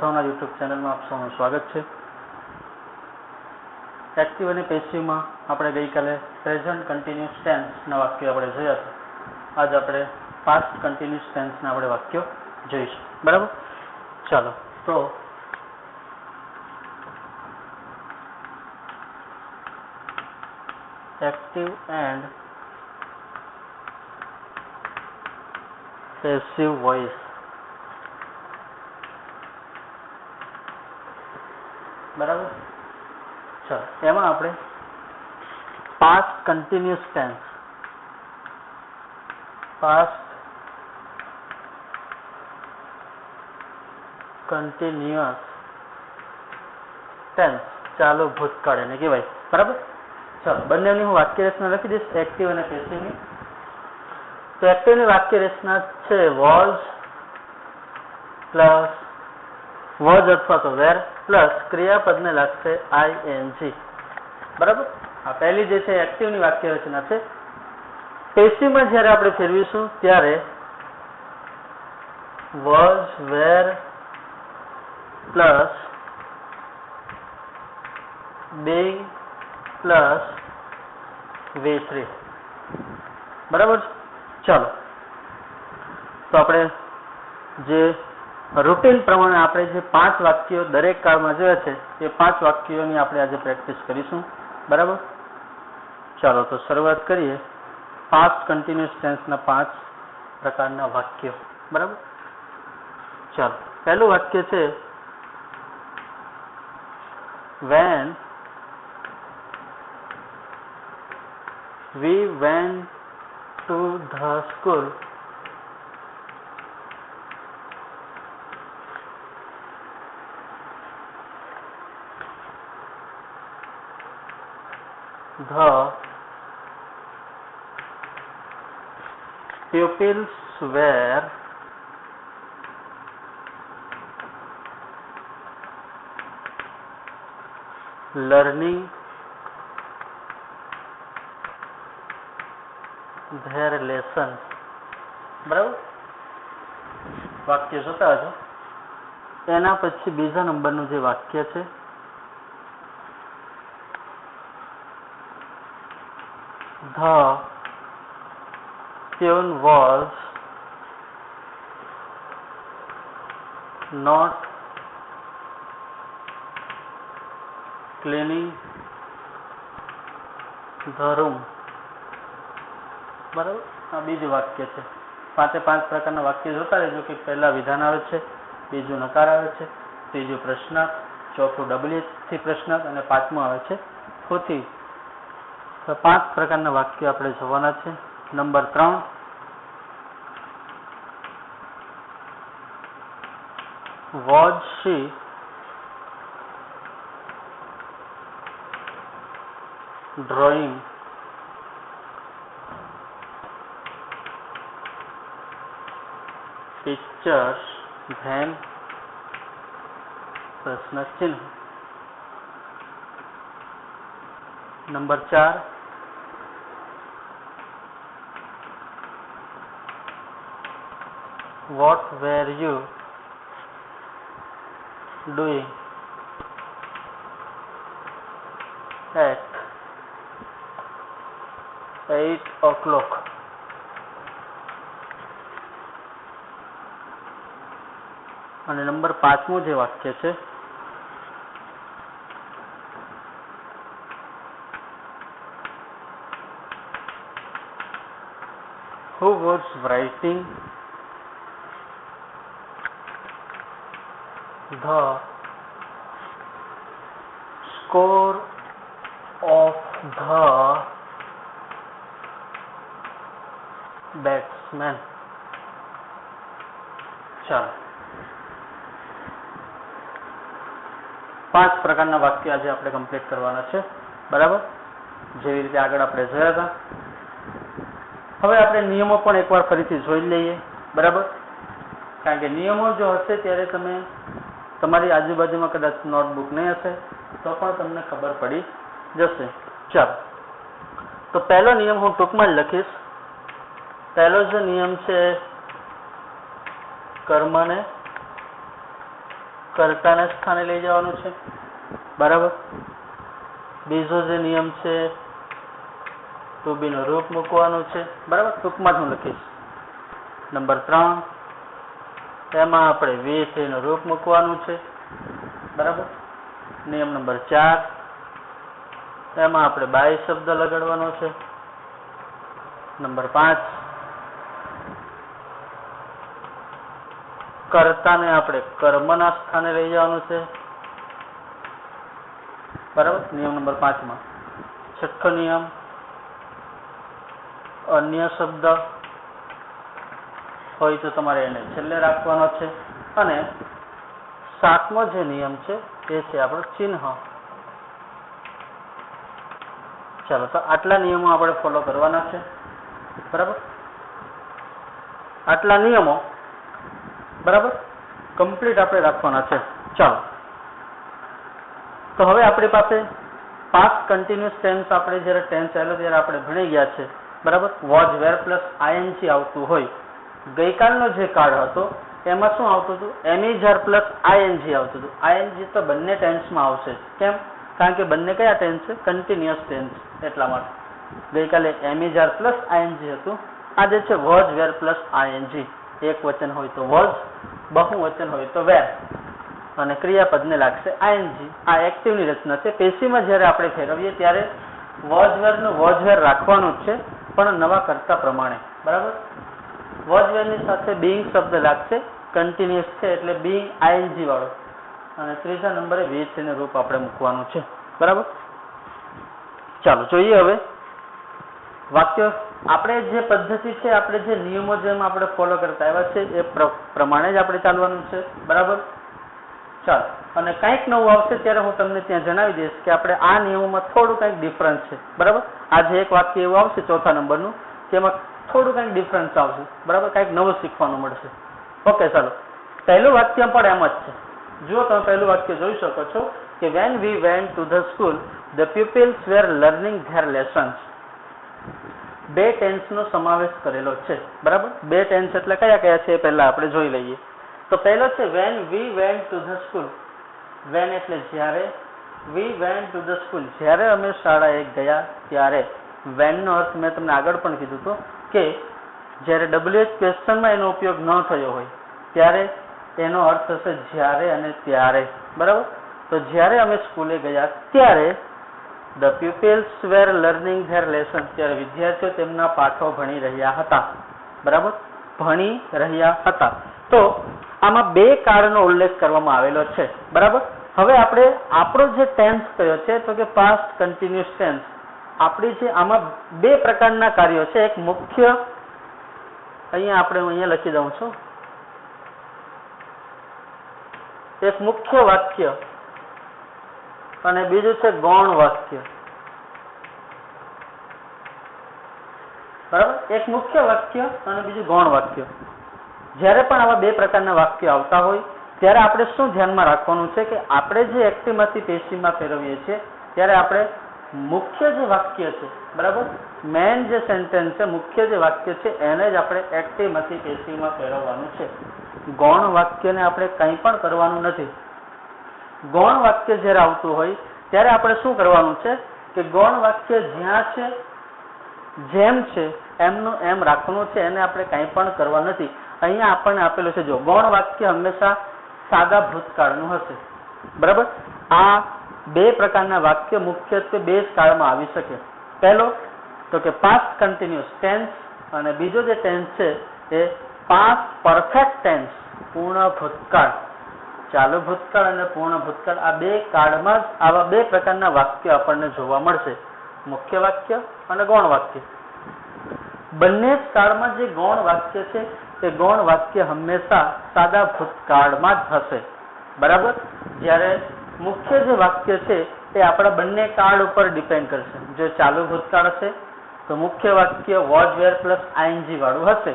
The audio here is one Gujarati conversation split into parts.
સૌના યુટ્યુબ ચેનલમાં આપ સૌનું સ્વાગત છે. એક્ટિવ અને પેસિવમાં આપણે ગઈકાલે પ્રેઝન્ટ કન્ટિન્યુઅસ ટેન્સના વાક્યો આપણે જોયા હતા. આજે આપણે પાસ્ટ કન્ટિન્યુઅસ ટેન્સના આપણે વાક્યો જોઈશું. બરાબર, ચાલો. તો એક્ટિવ એન્ડ પેસિવ વોઇસ. બરાબર, ચાલો. એમાં આપણે past continuous tense, past continuous tense ચાલુ ભૂતકાળ એને કહેવાય. બરાબર, ચાલો. બંનેની હું વાક્ય રચના લખી દઈશ, એક્ટિવ અને પેસિવની. તો એક્ટિવની વાક્ય રચના છે વોઝ પ્લસ વોઝ અથવા તો વેર પ્લસ ક્રિયાપદને લાગશે આઈએનજી. બરાબર, આ પહેલી જે છે એક્ટિવની વાક્ય રચના છે. પેસિવમાં જ્યારે આપણે ફેરવીશું ત્યારે was wear plus being plus V3. બરાબર, ચાલો. તો આપણે જે રૂટીન પ્રમાણે આપણે જે 5 વાક્યો દરેક કાળમાં જોયા છે એ 5 વાક્યોની આપણે આજે પ્રેક્ટિસ કરીશું. બરાબર, ચાલો. તો શરૂઆત કરીએ પાસ્ટ કન્ટિન્યુઅસ ટેન્સના 5 પ્રકારના વાક્યો. બરાબર, ચાલો. પહેલું વાક્ય છે when we went to the school, the pupils were learning their lessons. બરાબર, વાક્ય જોતા હશો. એના પછી બીજા નંબરનું જે વાક્ય છે the tune was not cleaning the room. બરાબર, આ બીજું વાક્ય છે. 5 પ્રકારના વાક્ય જોતા રહેજો કે પહેલા વિધાન આવે છે, બીજું નકાર આવે છે, ત્રીજું પ્રશ્નાર્થ, ચોથું WH થી પ્રશ્નાર્થ અને 5મું આવે છે હોથી. તો 5 પ્રકારના વાક્યો આપણે જોવાના છે. Number 3, was she drawing pictures then પ્રશ્ન ચિહ્ન. Number 4, what were you doing at 8 o'clock? અને નંબર 5મું જે વાક્ય છે who was writing the score of the batsman. ચાલો, 5 પ્રકારના વાક્ય આજે આપણે કમ્પ્લીટ કરવાના છે. બરાબર, જેવી રીતે આગળ આપણે જોયા હતા. હવે આપણે નિયમો પણ એકવાર ફરીથી જોઈ લઈએ. બરાબર, કારણ કે નિયમો જો હશે ત્યારે તમે તમારી આજુબાજુમાં કદાચ નોટબુક નહીં હશે તો પણ તમને ખબર પડી જશે. ચાલો, તો પહેલો નિયમ હું ટૂંકમાં જ લખીશ. પહેલો જે નિયમ છે કર્મને કર્તાને સ્થાને લઈ જવાનું છે, બરાબર. બીજો જે નિયમ છે ટુ બી નું રૂપ મૂકવાનું છે, બરાબર. ટૂંકમાં હું લખીશ. નંબર 3 એમાં આપણે વી નું રૂપ મૂકવાનું છે, બરાબર. નિયમ નંબર 4 એમાં આપણે બાય શબ્દ લગાડવાનો છે. નંબર 5 કર્તાને આપણે કર્મના સ્થાને લઈ જવાનું છે, બરાબર. નિયમ નંબર 5 માં છઠ્ઠો નિયમ અન્ય શબ્દ હોય તો તમારે એને છેલ્લે રાખવાનો છે. અને 7મો જે નિયમ છે એ છે આપણો ચિહ્ન. ચાલો, તો આટલા નિયમો આપણે ફોલો કરવાના છે, બરાબર. આટલા નિયમો બરાબર કમ્પ્લીટ આપણે રાખવાના છે. ચાલો, તો હવે આપણી પાસે પાસ્ટ કન્ટિન્યુઅસ ટેન્સ આપણે જ્યારે ટેન્સ આવેલો ત્યારે આપણે ભણી ગયા છે, બરાબર. વોઝ વેર પ્લસ આઈએનજી આવતું હોય. ગઈકાલનો જે કાળ હતો એમાં શું આવતું હતું? એમિઝાર પ્લસ આઈએનજી આવતું હતું. આઈએનજી તો બંને ટેન્સમાં આવશે. કેમ? કારણ કે બંને કયા ટેન્સ છે? Continuous tense. એટલા માટે ગઈકાલે એમિઝાર પ્લસ આઈએનજી હતું. આજે છે વોઝ વેર પ્લસ આઈએનજી. એક વચન હોય તો વોઝ, બહુવચન હોય તો વેર, અને ક્રિયાપદને લાગશે આઈએનજી. આ એક્ટિવની રચના છે. પેશીમાં જ્યારે આપણે ફેરવીએ ત્યારે વોઝ વેરનું વોઝ વેર રાખવાનું જ છે, પણ નવા કર્તા પ્રમાણે, બરાબર. વોઝ વેરની સાથે બીઈંગ શબ્દ લાગશે. કન્ટિન્યુઅસ છે એટલે બીઈંગ આઈએનજી વાળો. અને ત્રીજા નંબરે વીએચને રૂપ આપણે મૂકવાનું છે, બરાબર. ચાલો જોઈએ હવે વાક્ય. આપણે જે પદ્ધતિ છે, આપણે જે નિયમો જેમ આપણે ફોલો કરતા આવ્યા છે એ પ્રમાણે જ આપણે ચાલવાનું છે, બરાબર. ચાલો, અને કંઈક નવું આવશે ત્યારે હું તમને ત્યાં જણાવી દઈશ કે આપણે આ નિયમોમાં થોડું કંઈક ડિફરન્સ છે, બરાબર. આજે એક વાક્ય એવું આવશે 4થા નંબરનું, તેમાં થોડું કંઈક ડિફરન્સ આવશે, બરાબર. કંઈક નવું શીખવાનું મળશે. ઓકે, ચાલો. પહેલું વાક્ય પણ એમ જ છે. જુઓ, તમે પહેલું વાક્ય જોઈ શકો છો કે van we went to the school the pupils were learning their lessons. બે ટેન્સનો સમાવેશ કરેલો છે, બરાબર. બે ટેન્સ એટલે કયા કયા છે એ પહેલા આપણે જોઈ લઈએ. તો પહેલો છે when we went to the school. When એટલે જ્યારે, we went to the school જ્યારે અમે શાળાએ ગયા ત્યારે. વેનનો અર્થ મેં તમને આગળ પણ કીધું હતું કે જ્યારે WH ક્વેશ્ચનમાં એનો ઉપયોગ ન થયો હોય ત્યારે એનો અર્થ થશે જ્યારે અને ત્યારે, બરાબર. તો જ્યારે અમે સ્કૂલે ગયા ત્યારે the pupils were learning their lessons, ત્યારે વિદ્યાર્થીઓ તેમના પાઠો ભણી રહ્યા હતા, બરાબર. ભણી રહ્યા હતા. તો આમાં બે કાળનો ઉલ્લેખ કરવામાં આવેલો છે, બરાબર. હવે આપણે આપણો જે ટેન્સ કયો છે તો કે પાસ્ટ કન્ટિન્યુઅસ ટેન્સ. આપણી જે આમાં બે પ્રકારના કાર્યો છે. એક મુખ્ય, અહીંયા લખી દઉં છું, એક મુખ્ય વાક્ય અને બીજું છે ગૌણ વાક્ય, બરાબર. એક મુખ્ય વાક્ય અને બીજું ગૌણ વાક્ય. જ્યારે પણ આવા બે પ્રકારના વાક્ય આવતા હોય ત્યારે આપણે શું ધ્યાનમાં રાખવાનું છે કે આપણે જે એક્ટિવમાંથી પેશીમાં ફેરવીએ છીએ ત્યારે આપણે મુખ્ય જે વાક્ય છે, બરાબર, મેન જે સેન્ટેન્સ છે, મુખ્ય જે વાક્ય છે એને જ આપણે એક્ટિવમાંથી પેશીમાં ફેરવવાનું છે. ગૌણ વાક્યને આપણે કંઈ પણ કરવાનું નથી. ગૌણ વાક્ય જ્યારે આવતું હોય ત્યારે આપણે શું કરવાનું છે કે ગૌણ વાક્ય જ્યાં છે, જેમ છે એમનું એમ રાખવાનું છે. એને આપણે કંઈ પણ કરવા નથી. અહીંયા આપણને આપેલું છે, જો ગૌણ વાક્ય હંમેશા સાદા ભૂતકાળનું હશે, બરાબર. આ બે પ્રકારના વાક્ય મુખ્યત્વે બે જ કાળમાં આવી શકે. પહેલો તો કે પાસ્ટ કન્ટિન્યુઅસ ટેન્સ, અને બીજો જે ટેન્સ છે એ પાસ્ટ પરફેક્ટ ટેન્સ, પૂર્ણ ભૂતકાળ. ચાલુ ભૂતકાળ અને પૂર્ણ ભૂતકાળ, આ બે કાળમાં જ આવા બે પ્રકારના વાક્ય આપણને જોવા મળશે, મુખ્ય વાક્ય અને ગૌણ વાક્ય. બંને જ કાળમાં જે ગૌણ વાક્ય છે તે ગૌણ વાક્ય હંમેશા સાદા ભૂતકાળમાં જ હશે, બરાબર. જ્યારે મુખ્ય જે વાક્ય છે એ આપણા બંને કાળ ઉપર ડિપેન્ડ કરશે. જો ચાલુ ભૂતકાળ છે તો મુખ્ય વાક્ય વોઝ વેર પ્લસ આઈએનજી વાળું હશે,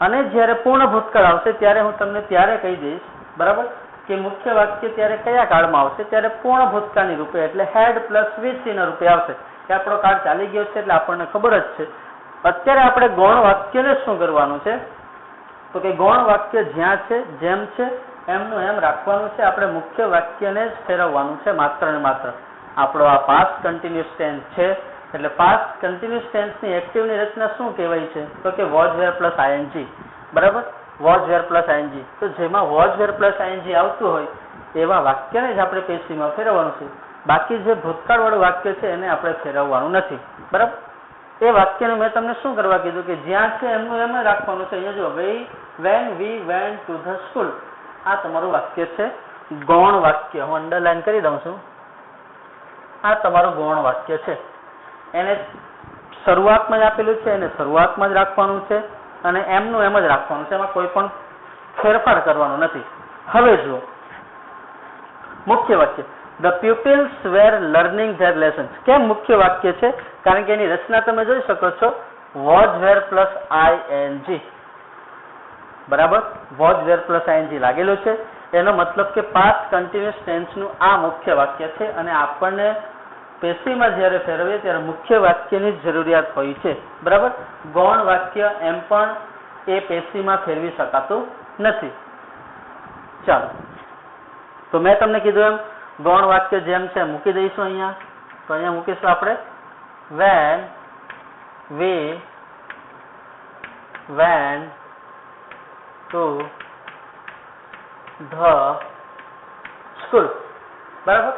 અને જ્યારે પૂર્ણ ભૂતકાળ આવશે ત્યારે હું તમને ત્યારે કહી દઈશ, બરાબર, કે મુખ્ય વાક્ય ત્યારે કયા કાળમાં આવશે. ત્યારે પૂર્ણ ભૂતકાળની રૂપે, એટલે હેડ પ્લસ વીસી ના રૂપે આવશે. કે આપણો કાળ ચાલી ગયો છે એટલે આપણને ખબર જ છે. અત્યારે આપણે ગૌણ વાક્યને શું કરવાનું છે તો કે ગૌણ વાક્ય જ્યાં છે, જેમ છે એમનું એમ રાખવાનું છે, આપણે મુખ્ય વાક્યને જ ફેરવવાનું છે માત્ર ને માત્ર. આપણો આ પાસ્ટ કન્ટિન્યુઅસ ટેન્સ છે, એટલે પાસ્ટ કન્ટિન્યુઅસ ટેન્સની એક્ટિવની રચના શું કહેવાય છે? તો કે વોઝ વેર પ્લસ આઈએનજી. બરાબર, વોઝ વેર પ્લસ આઈએનજી. તો જેમાં વોઝ વેર પ્લસ આઈએનજી આવતું હોય એવા વાક્યને જ આપણે પેશીમાં ફેરવવાનું છે. બાકી જે ભૂતકાળવાળું વાક્ય છે એને આપણે ફેરવવાનું નથી. બરાબર, એ વાક્યને મેં તમને શું કરવા કીધું કે જ્યાં છે એમનું એમ રાખવાનું છે. અહીંયા જો van we went to the school, આ તમારું વાક્ય છે, ગૌણ વાક્ય. હું અંડરલાઈન કરી દઉં છું. આ તમારું ગૌણ વાક્ય છે, એને શરૂઆતમાં જ આપેલું છે, એને શરૂઆતમાં જ રાખવાનું છે અને એમનું એમ જ રાખવાનું છે, એમાં કોઈ પણ ફેરફાર કરવાનો નથી. હવે જુઓ મુખ્ય વાક્ય, the pupils were learning their lessons. કેમ મુખ્ય વાક્ય છે? કારણ કે એની રચના તમે જોઈ શકો છો, વોઝ વેર પ્લસ આઈએનજી. બરાબર, વોઝ વેર પ્લસ આઈએનજી લાગેલું છે. એનો મતલબ કે પાસ્ટ કન્ટિન્યુઅસ ટેન્સનું આ મુખ્ય વાક્ય છે અને આપણને પેશીમાં જ્યારે ફેરવીએ ત્યારે મુખ્ય વાક્યની જ જરૂરિયાત હોય છે. બરાબર, ગૌણ વાક્ય એમ પણ એ પેશીમાં ફેરવી શકાતું નથી. ચાલો, તો મેં તમને કીધું એમ ગૌણ વાક્ય જેમ છે મૂકી દઈશું અહીંયા. તો અહીંયા મૂકીશું આપણે when we went to the school. બરાબર,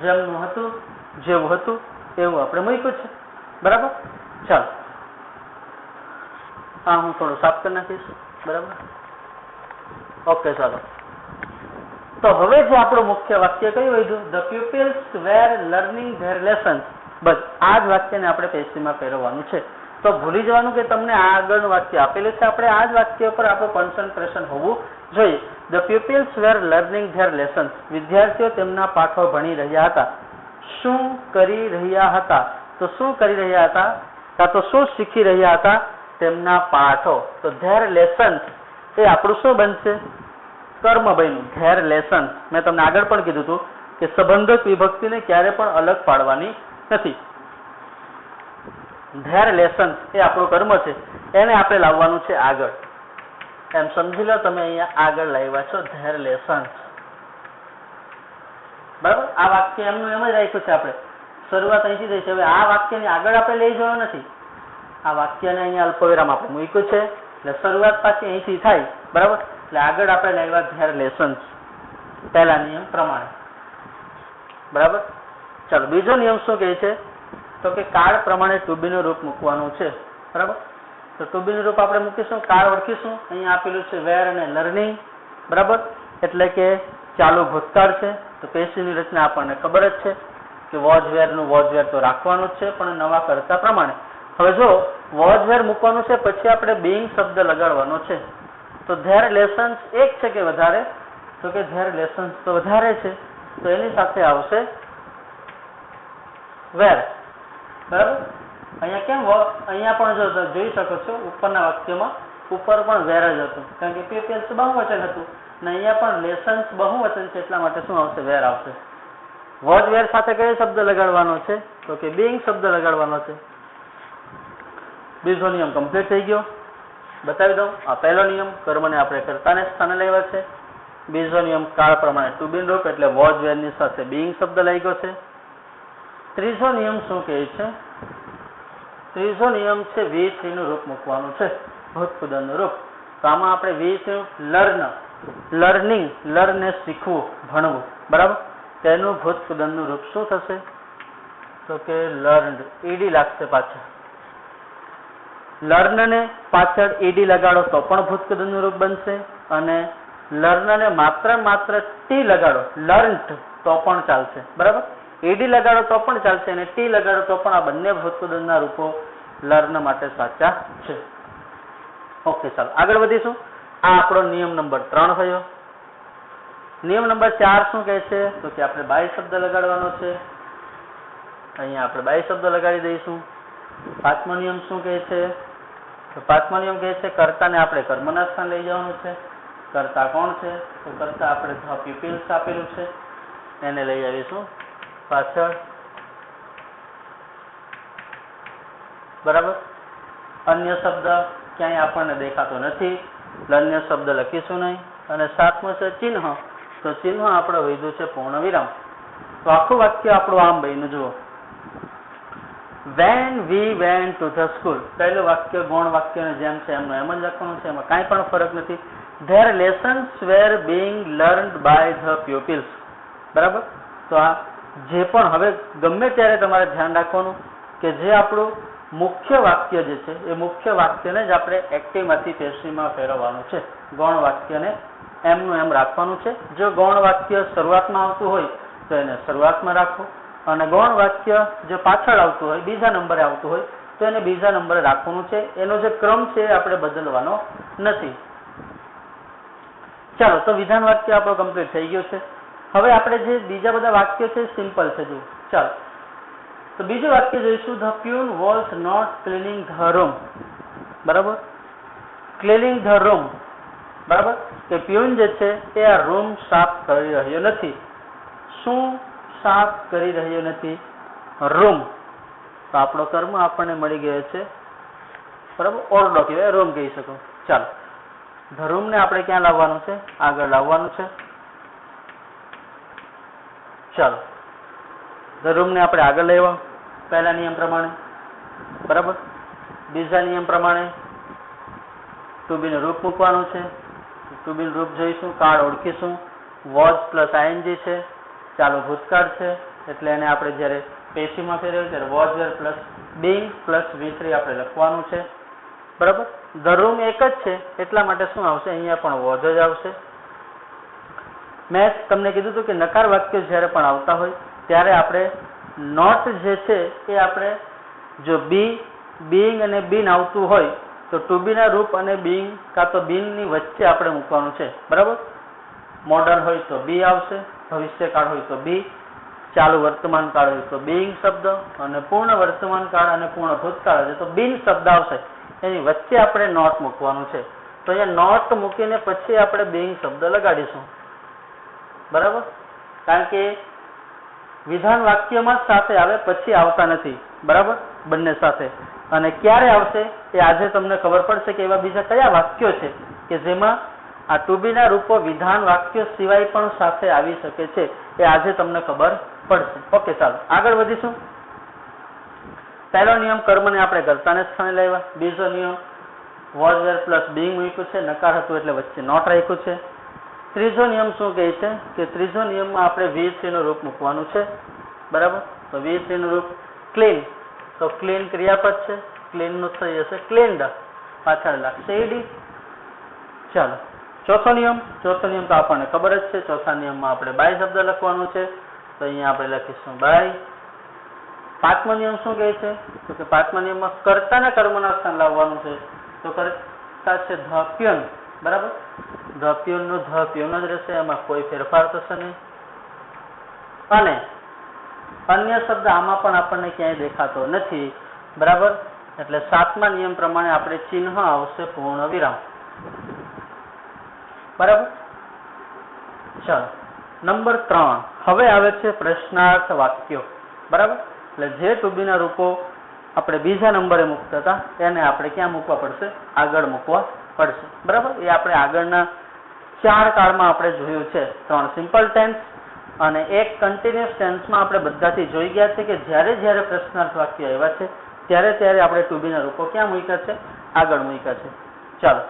જેમનું હતું જેવું હતું એવું આપણે મૂક્યું છે. બરાબર, ચાલો હા હું થોડું સાફ કરી નાખીશ. બરાબર, ઓકે ચાલો. તો હવે જે આપણું મુખ્ય વાક્ય કયું વધ્યું? The pupils were learning their lessons. બસ આ જ વાક્યને આપણે પેશીમાં ફેરવવાનું છે. તો ભૂલી જવાનું કે તમને આ આગળનું વાક્ય આપેલું છે, આપણે આ જ વાક્ય પર આપણું કોન્સન્ટ્રેશન હોવું જોઈએ. The pupils were learning their lessons. વિદ્યાર્થીઓ તેમના પાઠો ભણી રહ્યા હતા. શું કરી રહ્યા હતા? તો શું કરી રહ્યા હતા, કાં તો શું શીખી રહ્યા હતા? તેમના પાઠો. તો ધેર લેસન્સ એ આપણું શું બનશે? કર્મ બન્યું. There lessons. મેં તમને આગળ પણ કીધું હતું કે સંબંધક વિભક્તિને ક્યારે પણ અલગ પાડવાની નથી. ધેર લેસન્સ એ આપણું કર્મ છે, એને આપણે લાવવાનું છે આગળ. એમ સમજી લો તમે અહીંયા આગળ લાવ્યા છો ધેર લેસન્સ. બરાબર, આ વાક્ય એમનું એમ જ રાખ્યું છે આપણે. શરૂઆત અહીંથી થઈ છે. હવે આ વાક્યની આગળ આપણે લઈ જવાનું નથી. આ વાક્યને અહીંયા અલ્પવિરામ આપણે મૂક્યું છે એટલે શરૂઆત પાછી અહીંથી થાય. બરાબર, એટલે આગળ આપણે લાવ્યા ધેર લેસન્સ પહેલા નિયમ પ્રમાણે. બરાબર, ચાલો બીજો નિયમ શું કહે છે? તો કે કાળ પ્રમાણે ટુ બી નું રૂપ મૂકવાનું છે. બરાબર, તો ટુ બી નું રૂપ આપણે મૂકીશું, કાળ ઓળખીશું. અહીંયા આપેલું છે વેર અને લર્નિંગ. બરાબર, એટલે કે ચાલુ ભૂતકાળ છે. તો પેશીની રચના આપણને ખબર જ છે કે વોઝ વેરનું વોઝ વેર તો રાખવાનું જ છે, પણ નવા કરતા પ્રમાણે. હવે જો વોઝ વેર મૂકવાનું છે પછી આપણે બીઇંગ શબ્દ લગાડવાનો છે. તો ધેર લેસન્સ એક છે કે વધારે? તો કે ધેર લેસન્સ તો વધારે છે, તો એની સાથે આવશે વેર. બરાબર, અહીંયા કેમ? અહીંયા પણ જો જોઈ શકો છો ઉપરના વાક્યમાં ઉપર પણ વેર જ હતું, કારણ કે પ્યુપિલ્સ બહુવચન હતું ને અહીંયા પણ લેસન્સ બહુવચન છે, એટલા માટે શું આવશે? વેર આવશે. વોઝ વેર સાથે કયો શબ્દ લગાડવાનો છે? તો કે બીઇંગ શબ્દ લગાડવાનો છે. બીજો નિયમ કમ્પ્લીટ થઈ ગયો. બતાવી દઉં. આ પહેલો નિયમ કર્મને આપણે કર્તાને સ્થાને લાવ્યા છે. બીજો નિયમ કાળ પ્રમાણે ટુ બી રૂપ એટલે વોઝ વેરની સાથે બીઇંગ શબ્દ લાગ્યો છે. ત્રીજો નિયમ શું કહે છે? ત્રીજો નિયમ છે V3 નું રૂપ મૂકવાનું છે, ભૂતપૂર્વનું રૂપ. તો આમાં આપણે V3 લર્નિંગ, લર્ન એ શીખવું, ભણવું. બરાબર, તેનું ભૂતપૂર્વનું રૂપ શું થશે? તો કે લર્ન્ડ. ઈડી લાગશે પાછળ. લર્ન ને પાછળ ઈડી લગાડો તો પણ ભૂતપૂર્વનું રૂપ બનશે, અને લર્ન ને માત્ર ટી લગાડો, લર્ન્ટ, તો પણ ચાલશે. બરાબર, ઈડી લગાડો તો પણ ચાલશે અને ટી લગાડો તો પણ. આ બંને ભૂતપૂર્વના રૂપો લર્ન માટે સાચા છે. ઓકે, ચાલો આગળ વધીશું. આ આપણો નિયમ નંબર 3 થયો. નિયમ નંબર 4 શું કહે છે? તો કે આપણે બાય શબ્દ લગાડવાનો છે. અહીંયા આપણે બાય શબ્દ લગાડી દઈશું. પાંચમો નિયમ શું કહે છે? તો પાંચમો નિયમ કહે છે કર્તાને આપણે કર્મના સ્થાન લઈ જવાનું છે. કર્તા કોણ છે? તો કર્તા આપણે ધ પ્યુપિલ્સ આપેલું છે, એને લઈ આવીશું પાછળ. બરાબર, અન્ય શબ્દ ક્યાંય આપણને દેખાતો નથી, અન્ય શબ્દ લખીશું નહીં અને 7મું છે ચિહ્ન, તો ચિહ્ન આપણે વધ્યું છે પૂર્ણ વિરામ. તો આખું વાક્ય આપણું આમ બન્યું. જુઓ, when we went to the school, પહેલું વાક્ય ગૌણ વાક્યને જેમ છે એમનું એમ જ લખવાનું છે, એમાં કાંઈ પણ ફરક નથી. their lessons were being learned by the pupils. બરાબર. તો આ જે પણ હવે ગમે ત્યારે તમારે ધ્યાન રાખવાનું કે જે આપણું મુખ્ય વાક્ય જે છે એ મુખ્ય વાક્યને જ આપણે એક્ટિવમાંથી પેસિવમાં ફેરવવાનું છે. ગૌણ વાક્યને એમનું એમ રાખવાનું છે. જો ગૌણ વાક્ય શરૂઆતમાં આવતું હોય તો એને શરૂઆતમાં રાખવું, અને ગૌણ વાક્ય જો પાછળ આવતું હોય, બીજા નંબરે આવતું હોય તો એને બીજા નંબરે રાખવાનું છે. એનો જે ક્રમ છે એ આપણે બદલવાનો નથી. ચાલો, તો વિધાન વાક્ય આપણું કમ્પ્લીટ થઈ ગયું છે. હવે આપણે જે બીજા બધા વાક્યો છે સિમ્પલ છે. જુઓ, ચાલો, તો બીજું વાક્ય જોઈશું. The peon was not cleaning the room. બરાબર. Cleaning the room. બરાબર. કે પ્યુન જે છે એ આ રૂમ સાફ કરી રહ્યો નથી. શું સાફ કરી રહ્યો નથી? રૂમ. તો આપણો કર્મ આપણને મળી ગયો છે. બરાબર. ઓરડો કહેવાય, રૂમ કહી શકો. ચાલો, ધ રૂમને આપણે ક્યાં લાવવાનું છે? આગળ લાવવાનું છે. ચાલો, ધ રૂમને આપણે આગળ લેવા. પહેલા નિયમ પ્રમાણે. બરાબર. બીજા નિયમ પ્રમાણે ટુ બી નું રૂપ મૂકવાનું છે. ટુ બી નું રૂપ જોઈશું, કાળ ઓળખીશું. વોઝ પ્લસ આઈએનજી છે, ચાલુ ભૂતકાળ છે, એટલે એને આપણે જ્યારે પેશીમાં ફેરવ્યું ત્યારે was wear plus being plus V3 આપણે લખવાનું છે. બરાબર. ધ રૂમ એક જ છે એટલા માટે શું આવશે? અહીંયા પણ વોઝ જ આવશે. મેં તમને કીધું હતું કે નકાર વાક્ય જ્યારે પણ આવતા હોય ત્યારે આપણે નોટ જે છે એ આપણે જો બીંગ અને બીન આવતું હોય તો ટુ બી ના રૂપ અને બીંગ કાં તો બીનની વચ્ચે આપણે મૂકવાનું છે. બરાબર. મોડર્ન હોય તો બી આવશે, ભવિષ્યકાળ હોય તો બી, ચાલુ વર્તમાન કાળ હોય તો બીંગ શબ્દ, અને પૂર્ણ વર્તમાન કાળ અને પૂર્ણ ભૂતકાળ છે તો બીન શબ્દ આવશે. એની વચ્ચે આપણે નોટ મૂકવાનું છે. તો અહીંયા નોટ મૂકીને પછી આપણે બીંગ શબ્દ લગાડીશું. બરાબર. કારણ કે વિધાન વાક્યમાં જ સાથે આવે, પછી આવતા નથી. બરાબર. બંને સાથે. અને ક્યારે આવશે એ આજે તમને ખબર પડશે કે એવા બીજા કયા વાક્યો છે કે જેમાં આ ટુ બી ના રૂપો વિધાન વાક્ય સિવાય પણ સાથે આવી શકે છે. એ આજે તમને ખબર પડશે. ઓકે, ચાલો આગળ વધીશું. પહેલો નિયમ કર્મને આપણે કર્તાને સ્થાને લાવ્યા. બીજો નિયમ વોઝ વેર પ્લસ બીંગ મૂક્યું છે, નકાર હતું એટલે વચ્ચે નોટ રાખ્યું છે. ત્રીજો નિયમ શું કહે છે કે ત્રીજો નિયમમાં આપણે V3 નું રૂપ મૂકવાનું છે. બરાબર. તો V3 નું રૂપ ક્લીન. તો ક્લીન ક્રિયાપદ છે, ક્લીન નું થઈ જશે ક્લીન્ડ, પાછળ લાગશે ઈડી. ચાલો, ચોથો નિયમ તો આપણને ખબર જ છે. ચોથા નિયમમાં આપણે બાય શબ્દ લખવાનું છે, તો અહીંયા આપણે લખીશું બાય. પાંચમો નિયમ શું કહે છે? તો કે પાંચમા નિયમમાં કર્તાના કર્મના સ્થાન લાવવાનું છે. તો કર્તા છે ધ પ્યુન. બરાબર. ધ પ્યુન નું ધ પ્યુન જ રહેશે, એમાં કોઈ ફેરફાર થશે નહીં. અને અન્ય શબ્દ આમાં પણ આપણને ક્યાંય દેખાતો નથી. બરાબર. એટલે સાતમા નિયમ પ્રમાણે આપણે ચિહ્ન આવશે પૂર્ણ વિરામ. બરાબર. ચાલો, નંબર 3. હવે આવે છે પ્રશ્નાર્થ વાક્યો. બરાબર. એટલે જે ટુ બી ના રૂપો આપણે બીજા નંબરે મૂકતા હતા એને આપણે ક્યાં મૂકવા પડશે? આગળ મૂકવા પડશે. બરાબર. એ આપણે આગળના 4 કાળમાં આપણે જોયું છે. 3 સિમ્પલ ટેન્સ અને 1 કન્ટિન્યુઅસ ટેન્સમાં આપણે બધાથી જોઈ ગયા છે કે જ્યારે જ્યારે પ્રશ્નાર્થ વાક્ય આવ્યા છે ત્યારે ત્યારે આપણે ટુ બી ના રૂપો ક્યાં મૂક્યા છે? આગળ મૂક્યા છે. ચાલો,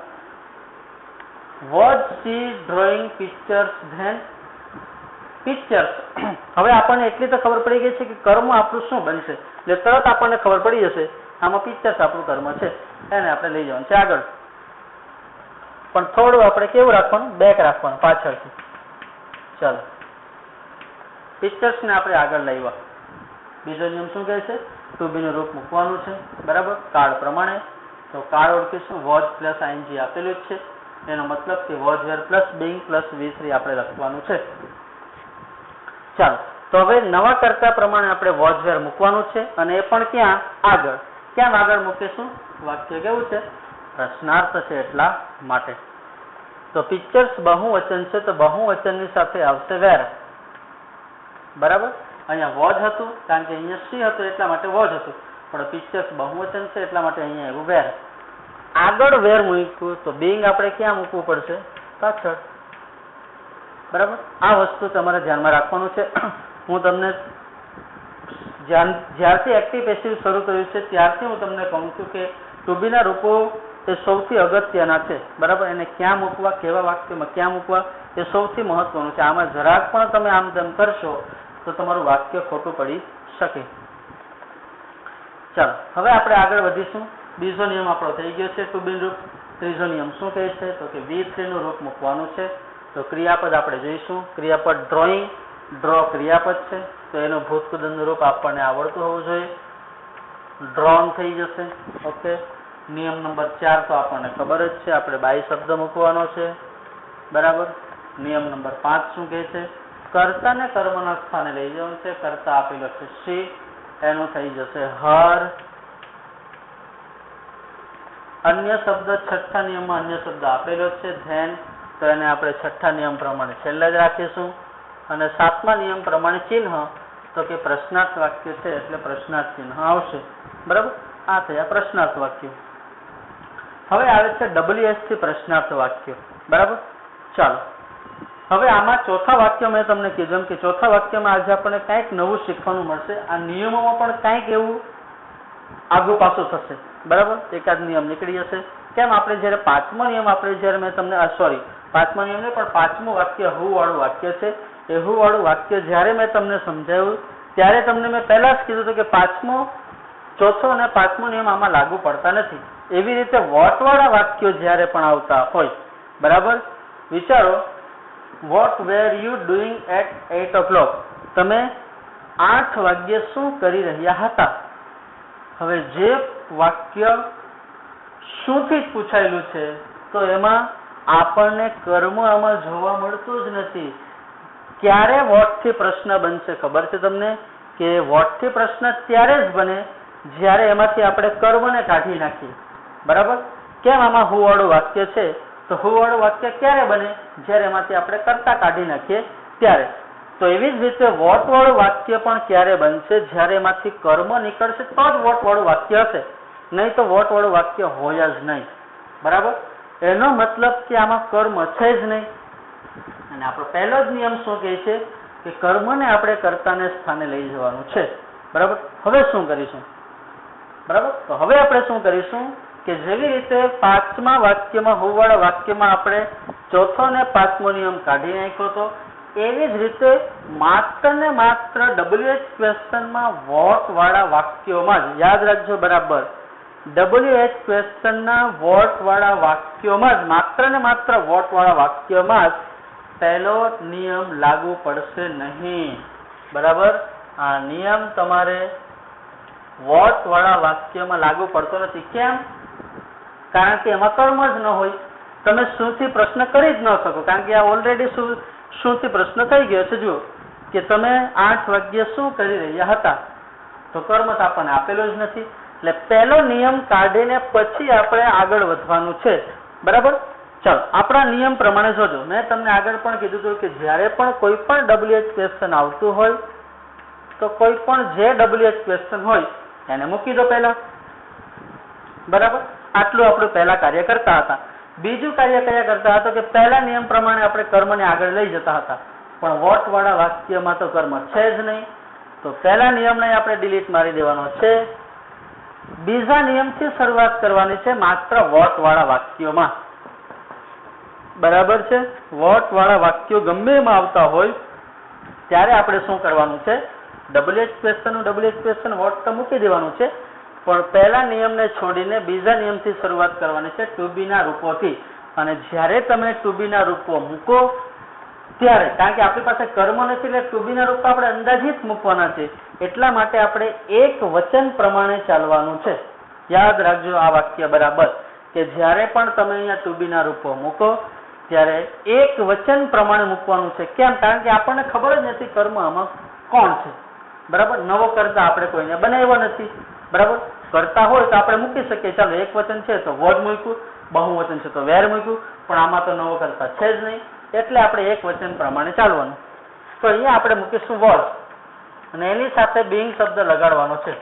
was she drawing pictures then? Pictures. હવે આપણને એટલી તો ખબર પડી ગઈ છે કે કર્મ આપણું શું બનશે, એટલે તરત આપણને ખબર પડી જશે આમાં પિક્ચર્સ આપણું કર્મ છે, એને આપણે લઈ જવાનું છે આગળ. પણ થોડું આપણે કેવું રાખવાનું? બેક રાખવાનું, પાછળથી. ચાલો, પિક્ચર્સને આપણે આગળ લાવ્યા. બીજો નિયમ શું કહે છે? ટુ બી નું રૂપ મૂકવાનું છે. બરાબર. કાળ પ્રમાણે. તો કાળ ઓળખીશું. વોઝ પ્લસ આઈએનજી આપેલું જ છે, એનો મતલબ કે was wear plus being plus V3 આપણે લખવાનું છે. ચાલો, તો હવે નવા કર્તા પ્રમાણે આપણે વોઝ વેર મૂકવાનું છે, અને એ પણ ક્યાં? આગળ. ક્યાં આગળ મૂકીશું? વાક્ય કેવું છે? પ્રશ્નાર્થ છે એટલા માટે. તો પિક્ચર્સ બહુવચન છે, તો બહુવચનની સાથે આવશે વેર. બરાબર. અહીંયા વોઝ હતું કારણ કે અહીંયા સી હતું એટલા માટે વોઝ હતું, પણ પિક્ચર્સ બહુવચન છે એટલા માટે અહીંયા આવ્યું વેર. આગળ વેર મૂક્યું તો બીંગ આપણે ક્યાં મૂકવું પડશે? પાછળ. બરાબર, આ વસ્તુ તમારે ધ્યાનમાં રાખવાનું છે. હું તમને જ્યારથી એક્ટિવ પેસિવ શરૂ કર્યું છે ત્યારથી હું તમને કહું છું કે ટુ બીના રૂપો એ સૌથી અગત્યના છે. બરાબર, એને ક્યાં મૂકવા, કેવા વાક્યમાં ક્યાં મૂકવા એ સૌથી મહત્વનું છે. આમાં જરાક પણ તમે આમ તેમ કરશો તો તમારું વાક્ય ખોટું પડી શકે. ચાલો હવે આપણે આગળ વધીશું. બીજો નિયમ આપણો થઈ ગયો છે ટુ બી રૂપ. ત્રીજો નિયમ શું કહે છે તો કે V3 નું રૂપ મૂકવાનું છે. તો ક્રિયાપદ આપણે જોઈશું. ક્રિયાપદ ડ્રોઈંગ, ડ્રો ક્રિયાપદ છે તો એનું ભૂતકૃદનું રૂપ આપણને આવડતું હોવું જોઈએ. ડ્રોન થઈ જશે. ઓકે, નિયમ નંબર 4 તો આપણને ખબર જ છે, આપણે બાય શબ્દ મૂકવાનો છે. બરાબર. નિયમ નંબર 5 શું કહે છે? કર્તાને કર્મના સ્થાને લઈ જવાનું છે. કર્તા આપેલો છે શી, એનું થઈ જશે હર. અન્ય શબ્દ છઠ્ઠા નિયમમાં અન્ય શબ્દ આપેલો છે ધેન, તો એને આપણે છઠ્ઠા નિયમ પ્રમાણે છેલ્લે જ રાખીશું. અને 7મા નિયમ પ્રમાણે ચિહ્ન, તો કે પ્રશ્નાર્થ વાક્ય છે એટલે પ્રશ્નાર્થ ચિહ્ન આવશે. બરાબર, આ થયા પ્રશ્નાર્થ વાક્યો. હવે આવે છે WH થી પ્રશ્નાર્થ વાક્ય. બરાબર, ચાલો હવે આમાં ચોથા વાક્ય મેં તમને કીધું કે ચોથા વાક્યમાં આજે આપણને કંઈક નવું શીખવાનું મળશે. આ નિયમોમાં પણ કંઈક એવું આગુ પાછું થશે. બરાબર, એકાદ નિયમ નીકળી જશે. કેમ? આપણે જયારે 5મો નિયમ મેં તમને 5મા નિયમ નહીં પણ 5મું વાક્ય હુ વાળું વાક્ય છે. એ હુ વાળું વાક્ય જ્યારે મેં તમને સમજાવ્યું ત્યારે તમને મેં પહેલા જ કીધું હતું કે 5મો, 4થો અને 5મો નિયમ આમાં લાગુ પડતા નથી. એવી રીતે વોટ વાળા વાક્યો જ્યારે પણ આવતા હોય, બરાબર, વિચારો what were you doing at 8 o'clock, તમે 8 વાગ્યે શું કરી રહ્યા હતા? હવે જે વાક્ય શુંથી જ પૂછાયેલું છે તો એમાં આપણને કર્મ આમાં જોવા મળતું જ નથી. ક્યારે વોટથી પ્રશ્ન બનશે ખબર છે તમને? કે વોટથી પ્રશ્ન ત્યારે જ બને જ્યારે એમાંથી આપણે કર્મને કાઢી નાખીએ. બરાબર, કેમ? આમાં હુ વાળું વાક્ય છે તો હુ વાળું વાક્ય ક્યારે બને? જ્યારે એમાંથી આપણે કર્તા કાઢી નાખીએ ત્યારે. તો એવી જ રીતે વોટ વાળું વાક્ય પણ ક્યારે બનશે? જ્યારે એમાંથી કર્મ નીકળશે તો જ વોટ વાળું વાક્ય હશે, નહીં તો વોટ વાળું વાક્ય હોય જ નહીં. બરાબર, એનો મતલબ કે આમાં કર્મ છે જ નહીં. અને આપણો પહેલો જ નિયમ શું કહે છે કે કર્મને આપણે કર્તાને સ્થાને લઈ જવાનું છે. બરાબર, હવે શું કરીશું? બરાબર, તો હવે આપણે શું કરીશું કે જેવી રીતે 5મા વાક્યમાં હુ વાળા વાક્યમાં આપણે 4થો અને 5મો નિયમ કાઢી નાખ્યો હતો, એવી જ રીતે માત્ર ને માત્ર WH ક્વેશ્ચનમાં વોટ વાળા વાક્યોમાં જ, યાદ રાખજો બરાબર, WH ક્વેશ્ચનના વોટ વાળા વાક્યોમાં જ, માત્ર ને માત્ર વોટ વાળા વાક્યોમાં જ પહેલો નિયમ લાગુ પડશે નહીં. બરાબર, આ નિયમ તમારે વોટ વાળા વાક્યમાં લાગુ પડતો નથી. કેમ? કારણ કે એમાં કર્મ જ ન હોય. તમે શુંથી પ્રશ્ન કરી જ ન શકો, કારણ કે આ ઓલરેડી શુંથી પ્રશ્ન થઈ ગયો છે. જુઓ કે તમે 8 વાગ્યે શું કરી રહ્યા હતા, તો કર્મ તો આપણને આપેલો જ નથી. એટલે પહેલો નિયમ કાઢીને પછી આપણે આગળ વધવાનું છે. બરાબર, ચાલો આપણા નિયમ પ્રમાણે જોજો. મેં તમને આગળ પણ કીધું હતું કે જ્યારે પણ કોઈ પણ WH ક્વેશ્ચન આવતું હોય તો કોઈ પણ જે WH ક્વેશ્ચન હોય એને મૂકી દો પહેલા. બરાબર, આટલું આપણું પહેલા કાર્ય કરતા હતા. બીજું કાર્ય કયા કરતા હતા કે પહેલા નિયમ પ્રમાણે આપણે કર્મને આગળ લઈ જતા હતા, પણ વોટ વાળા વાક્યમાં તો કર્મ છે જ નહીં. તો પહેલા નિયમને આપણે ડિલીટ મારી દેવાનો છે. બીજા નિયમથી શરૂઆત કરવાની છે માત્ર વોટ વાળા વાક્યોમાં. બરાબર છે, વોટ વાળા વાક્યો ગમે એમાં આવતા હોય ત્યારે આપણે શું કરવાનું છે? WH ક્વેશ્ચન વોટ તો મૂકી દેવાનું છે, પણ પહેલા નિયમને છોડીને બીજા નિયમથી શરૂઆત કરવાની છે ટુ બી ના રૂપોથી. અને જ્યારે તમે ટુ બી ના રૂપો મૂકો ત્યારે, કારણ કે આપણી પાસે કર્મ નથી એટલે ટુ બી ના રૂપ આપણે અંદાજિત મૂકવાના છે, એટલા માટે આપણે એક વચન પ્રમાણે ચાલવાનું છે. યાદ રાખજો આ વાક્ય બરાબર, કે જ્યારે પણ તમે અહીંયા ટુ બી ના રૂપો મૂકો ત્યારે એક વચન પ્રમાણે મૂકવાનું છે. કેમ? કારણ કે આપણને ખબર જ નથી કર્મ આમાં કોણ છે. બરાબર, નવો કરતા આપણે કોઈને બનાવ્યો નથી. બરાબર, કરતા હોય તો આપણે મૂકી શકીએ, ચાલો એક વચન છે તો વોડ મૂક્યું, બહુવચન છે તો વેર મૂક્યું, પણ આમાં તો નવો કરતા છે જ નહીં, એટલે આપણે એક વચન પ્રમાણે ચાલવાનું. તો અહીંયા આપણે મૂકીશું વોડ અને એની સાથે બિંગ શબ્દ લગાડવાનો છે.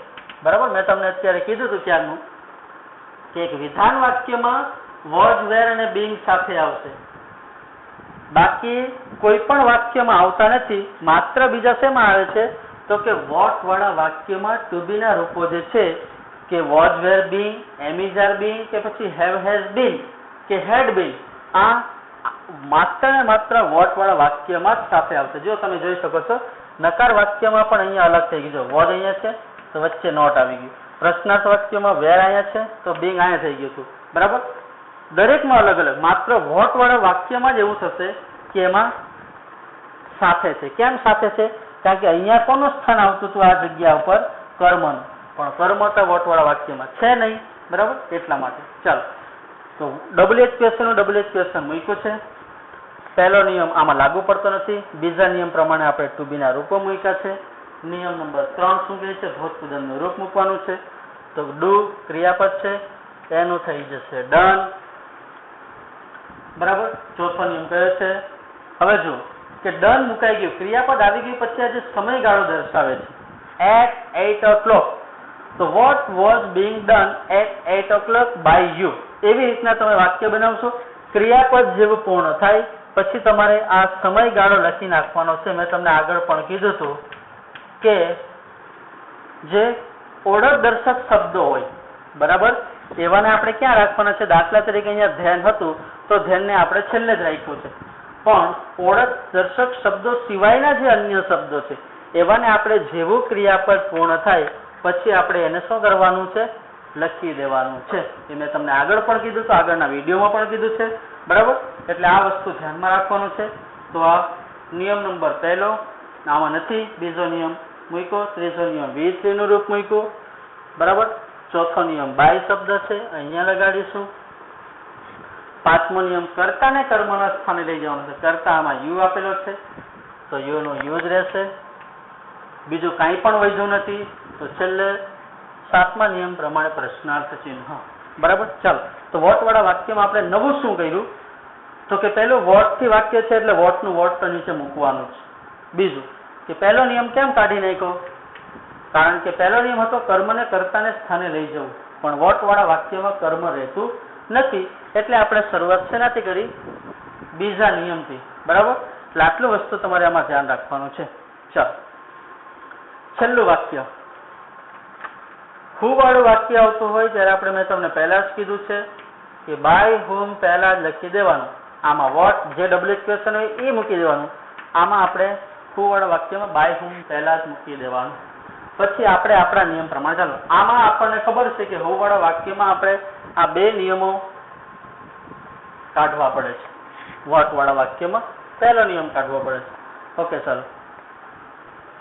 બરાબર, મેં તમને અત્યારે કીધું હતું ત્યારનું કે એક વિધાન વાક્યમાં વોડ, વેર અને બિંગ સાથે આવશે. બાકી કોઈ પણ વાક્યમાં આવતા નથી, માત્ર બીજા શેમાં આવે છે તો કે વોટ વાળા વાક્યમાં ટુ બી ના રૂપો જે છે કે was were being, am is are being કે પછી હેવ હેઝ બીન કે હેડ બીન, આ માત્ર ને માત્ર વોટ વાળા વાક્યમાં જ સાથે આવશે. જો તમે જોઈ શકો છો નકાર વાક્યમાં પણ અહીંયા અલગ થઈ ગયું છે. વોઝ અહીંયા છે તો વચ્ચે નોટ આવી ગયું. પ્રશ્નાર્થ વાક્યમાં વેર અહીંયા છે તો બીંગ અહીંયા થઈ ગયું હતું. બરાબર, દરેકમાં અલગ અલગ. માત્ર વોટ વાળા વાક્યમાં જ એવું થશે કે એમાં સાથે છે. કેમ સાથે છે? કારણ કે અહીંયા કોનું સ્થાન આવતું હતું આ જગ્યા ઉપર? કર્મનું. પણ કર્મ તો વોટ વાળા વાક્યમાં છે નહીં. બરાબર, એટલા માટે. ચાલો, તો WH ક્વેશ્ચન WH ક્વેશ્ચન મૂક્યું છે. પહેલો નિયમ આમાં લાગુ પડતો નથી. બીજા નિયમ પ્રમાણે આપણે ટુ બી ના રૂપો મૂક્યા છે. નિયમ નંબર 3 શું કહે છે? ભૂતપૂર્વનું રૂપ મૂકવાનું છે. તો ડુ ક્રિયાપદ છે, એનું થઈ જશે ડન. બરાબર, ચોથો નિયમ કયો છે? હવે જુઓ કે ડન મુકાઈ ગયું, ક્રિયાપદ આવી ગયું, પછી આ જે સમયગાળો દર્શાવે છે at 8 o'clock, તો what was being done at 8 o'clock by you, એવી રીતના તમે વાક્ય બનાવશો. ક્રિયાપદ જેવું પૂર્ણ થાય પછી તમારે આ સમયગાળો લખી નાખવાનો છે. મેં તમને આગળ પણ કીધું હતું કે જે ઓર્ડર દર્શક શબ્દો હોય, બરાબર, એવાને આપણે ક્યાં રાખવાના છે? દાખલા તરીકે અહીંયા ધ્યાન હતું તો ધ્યાનને આપણે છેલ્લે જ રાખ્યું છે. પણ ઓળખ દર્શક શબ્દો સિવાયના જે અન્ય શબ્દો છે એવાને આપણે જેવું ક્રિયાપદ પૂર્ણ થાય પછી આપણે એને શું કરવાનું છે? લખી દેવાનું છે. એ મેં તમને આગળ પણ કીધું તો આગળના વિડીયોમાં પણ કીધું છે. બરાબર, એટલે આ વસ્તુ ધ્યાનમાં રાખવાનું છે. તો આ નિયમ નંબર પહેલો આમાં નથી. બીજો નિયમ મૂક્યો. ત્રીજો નિયમ V3 નું રૂપ મૂક્યું. બરાબર, ચોથો નિયમ બાય શબ્દ છે, અહીંયા લગાડીશું. પાંચમો નિયમ કર્તાને કર્મના સ્થાને લઈ જવાનો છે. કર્તા આમાં યુ આપેલો છે તો યુ નો યુ જ રહેશે. બીજું કાંઈ પણ વધ્યું નથી તો છેલ્લે સાતમા નિયમ પ્રમાણે પ્રશ્નાર્થ ચિહ્ન. બરાબર, ચાલો, તો વોટ વાળા વાક્યમાં આપણે નવું શું કર્યું તો કે પહેલું વોટ થી વાક્ય છે એટલે વોટનું વોટ તો નીચે મૂકવાનું છે. બીજું કે પહેલો નિયમ કેમ કાઢી નાખ્યો? કારણ કે પહેલો નિયમ હતો કર્મને કર્તાને સ્થાને લઈ જવું, પણ વોટ વાળા વાક્યમાં કર્મ રહેતું નથી એટલે આપણે શરૂઆત શેનાથી કરી? બીજા નિયમથી. બરાબર, એટલે આટલું વસ્તુ તમારે આમાં ધ્યાન રાખવાનું છે. ચાલો, છેલ્લું વાક્ય હુ વાળું વાક્ય આવતું હોય ત્યારે આપણે મેં તમને પહેલા જ કીધું છે કે બાય હોમ પહેલા જ લખી દેવાનું. આમાં વોટ જે WH ક્વેશ્ચન હોય એ મૂકી દેવાનું. આમાં આપણે હુ વાળા વાક્યમાં બાય હોમ પહેલા જ મૂકી દેવાનું. પછી આપણે આપણા નિયમ પ્રમાણે ચાલો. આમાં આપણને ખબર છે કે હુ વાળા વાક્યમાં આપણે આ બે નિયમો કાઢવા પડે છે. વોટ વાળા વાક્યમાં પહેલો નિયમ કાઢવો પડે છે. ઓકે, ચાલો.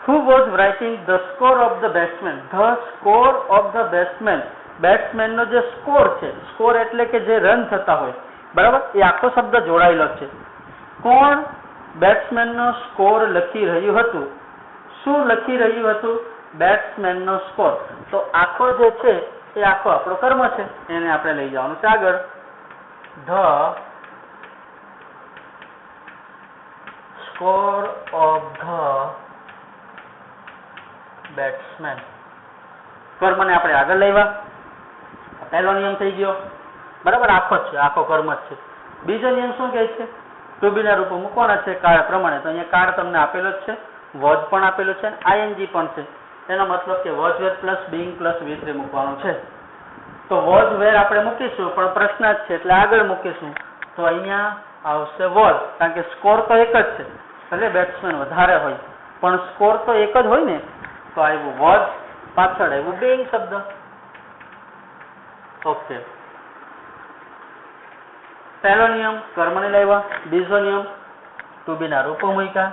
Who was writing the score of the batsman? The score of the batsman. Batsman નો જે સ્કોર છે, સ્કોર એટલે કે જે રન થતા હોય, બરાબર, એ આખો શબ્દ જોડાયેલો છે. કોણ બેટ્સમેન નો સ્કોર લખી રહ્યું હતું? શું લખી રહ્યું હતું? બેટ્સમેન નો સ્કોર. તો આખો જે છે એ આખો આપણો કર્મ છે, એને આપણે લઈ જવાનું છે આગળ. The score of the batsman. કર્મને આપણે આગળ લેવા. પહેલો નિયમ થઈ ગયો. બરાબર, આખો જ છે, આખો કર્મ જ છે. બીજો નિયમ શું કહે છે? ટુ બી ના રૂપો મૂકવાના છે કાળ પ્રમાણે. તો અહીંયા કાળ તમને આપેલો જ છે, વોઝ પણ આપેલો છે, ING પણ છે. એનો મતલબ કે was wear plus being plus V3 મૂકવાનું છે. તો વોઝ વેર આપણે મૂકીશું પણ પ્રશ્ન જ છે એટલે આગળ મૂકીશું. તો અહીંયા આવશે વોઝ, કારણ કે સ્કોર તો એક જ છે, ભલે બેટ્સમેન વધારે હોય પણ સ્કોર તો એક જ હોય ને. તો આવ્યું વોઝ, પાછળ આવ્યું બીંગ શબ્દ. ઓકે, પહેલો નિયમ કર્મને લાવ્યા. બીજો નિયમ ટુ બી ના રૂપો મૂક્યા.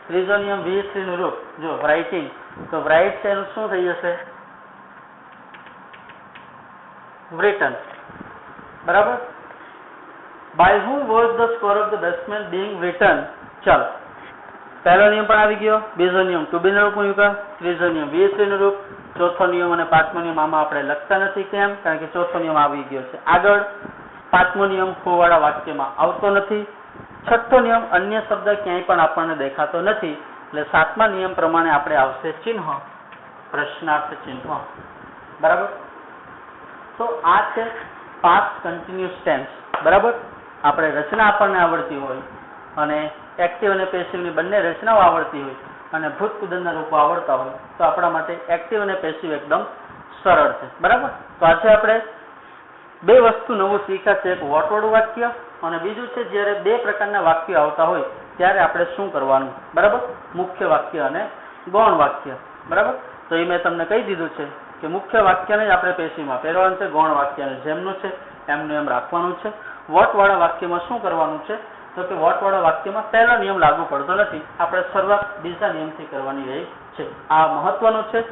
ત્રીજો નિયમ V3 નું રૂપ. જો રાઇટિંગ, તો રાઇટ છે એનું શું થઈ જશે? written. બરાબર, by whom was the score of the batsman being written? ચાલો, પહેલો નિયમ પણ આવી ગયો. બીજો નિયમ ટુ બી નું રૂપ મૂક્યા. ત્રીજો નિયમ V3 નું રૂપ. ચોથો નિયમ અને પાંચમો નિયમ આમાં આપણે લખતા નથી. કેમ? કારણ કે ચોથો નિયમ આવી ગયો છે આગળ. પાંચમો નિયમ હુ વાળા વાક્યમાં આવતો નથી. છઠ્ઠો નિયમ અન્ય શબ્દ ક્યાંય પણ આપણને દેખાતો નથી એટલે સાતમા નિયમ પ્રમાણે આપણે આવશે ચિહ્ન, પ્રશ્નાર્થ ચિહ્ન. બરાબર, તો આ છે પાસ્ટ કન્ટિન્યુઅસ ટેન્સ. બરાબર, આપણે રચના આપણને આવડતી હોય અને એક્ટિવ અને પેસિવની બંને રચનાઓ આવડતી હોય અને ભૂતકૃદનના રૂપો આવડતા હોય તો આપણા માટે એક્ટિવ અને પેસિવ એકદમ સરળ છે. બરાબર. તો આજે આપણે બે વસ્તુ નવું શીખ્યા છે, એક વોટવાળું વાક્ય અને બીજું છે જ્યારે બે પ્રકારના વાક્યો આવતા હોય ત્યારે આપણે શું કરવાનું. બરાબર. મુખ્ય વાક્ય અને ગૌણ વાક્ય. બરાબર. તો એ મેં તમને કહી દીધું છે કે મુખ્ય વાક્યને જ આપણે પેશીમાં પહેરવાનું છે, ગૌણ વાક્યને જેમનું છે એમનું એમ રાખવાનું છે. વોટવાળા વાક્યમાં શું કરવાનું છે તો કે વોટવાળા વાક્યમાં પહેલો નિયમ લાગુ પડતો નથી, આપણે શરૂઆત બીજા નિયમથી કરવાની રહી છે. આ મહત્વનું છે.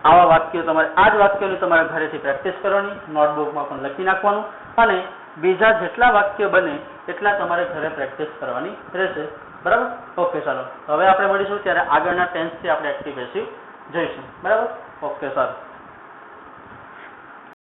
આવા વાક્યો તમારે આ જ વાક્યોની તમારે ઘરેથી પ્રેક્ટિસ કરવાની, નોટબુકમાં પણ લખી નાખવાનું અને બીજા જેટલા વાક્યો બને એટલા તમારે ઘરે પ્રેક્ટિસ કરવાની રહેશે. બરાબર. ઓકે, ચાલો હવે આપણે મળીશું ત્યારે આગળના ટેન્સથી આપણે એક્ટિવ પેસિવ જોઈશું. બરાબર. ઓકે, સારું.